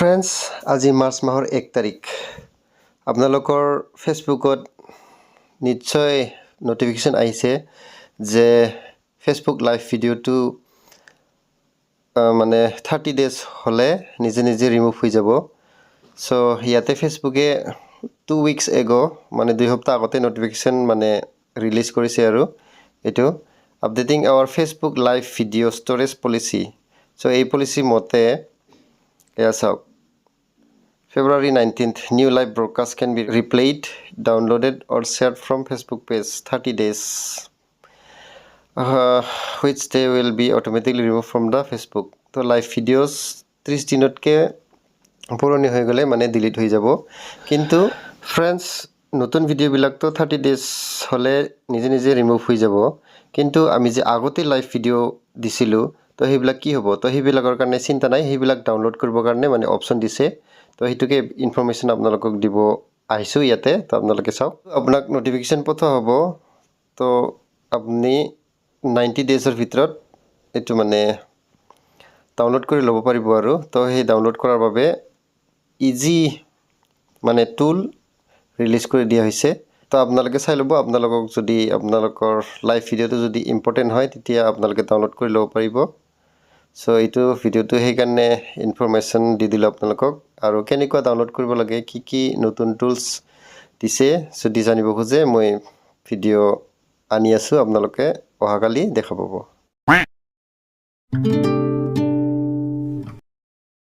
Friends, আজি March মাহৰ 1 তাৰিখ। আপোনালোকৰ ফেচবুকত নিশ্চয় ন'টিফিকেশ্যন আহিছে যে ফেচবুক লাইভ ভিডিঅ'টো মানে 30 ডেজ হ'লে নিজে নিজে ৰিমুভ হৈ যাব। চ' ইয়াতে ফেচবুকে 2 উইকছ এগো মানে 2 সপ্তাহ আগতে ন'টিফিকেশ্যন মানে ৰিলিজ কৰিছে আৰু এইটো updating our Facebook live video' storage policy. So' এই পলিচি মতে এয়া চাওক, February 19th, new live broadcast can be replayed, downloaded or shared from Facebook page 30 days, which they will be automatically removed from the Facebook. তো live videos 30 দিনতকৈ পুৰণি হৈ গ'লে মানে ডিলিট হৈ যাব। কিন্তু ফ্ৰেণ্ডছ, নতুন ভিডিঅ'বিলাকতো 30 ডেজ হ'লে নিজে নিজে ৰিমুভ হৈ যাব। কিন্তু আমি যে আগতে লাইভ ভিডিঅ' দিছিলোঁ, তো সেইবিলাক কি হ'ব? তো সেইবিলাকৰ কাৰণে চিন্তা নাই, সেইবিলাক ডাউনলোড কৰিবৰ কাৰণে মানে অপশ্যন দিছে। তো সেইটোকে ইনফৰমেশ্যন আপোনালোকক দিব আহিছোঁ ইয়াতে। তো আপোনালোকে চাওক, আপোনাক ন'টিফিকেশ্যন পঠোৱা হ'ব। তো আপুনি 90 ডেজৰ ভিতৰত এইটো মানে ডাউনলোড কৰি ল'ব পাৰিব আৰু। তো সেই ডাউনলোড কৰাৰ বাবে ইজি মানে টুল ৰিলিজ কৰি দিয়া হৈছে। তো আপোনালোকে চাই ল'ব, আপোনালোকক যদি আপোনালোকৰ লাইভ ভিডিঅ'টো যদি ইম্পৰ্টেণ্ট হয় তেতিয়া আপোনালোকে ডাউনলোড কৰি ল'ব পাৰিব। চ' এইটো ভিডিঅ'টো সেইকাৰণে ইনফৰমেশ্যন দি দিলোঁ আপোনালোকক। আৰু কেনেকুৱা ডাউনলোড কৰিব লাগে, কি কি নতুন টুলছ দিছে যদি জানিব খোজে, মই ভিডিঅ' আনি আছোঁ, আপোনালোকে অহাকালি দেখা পাব।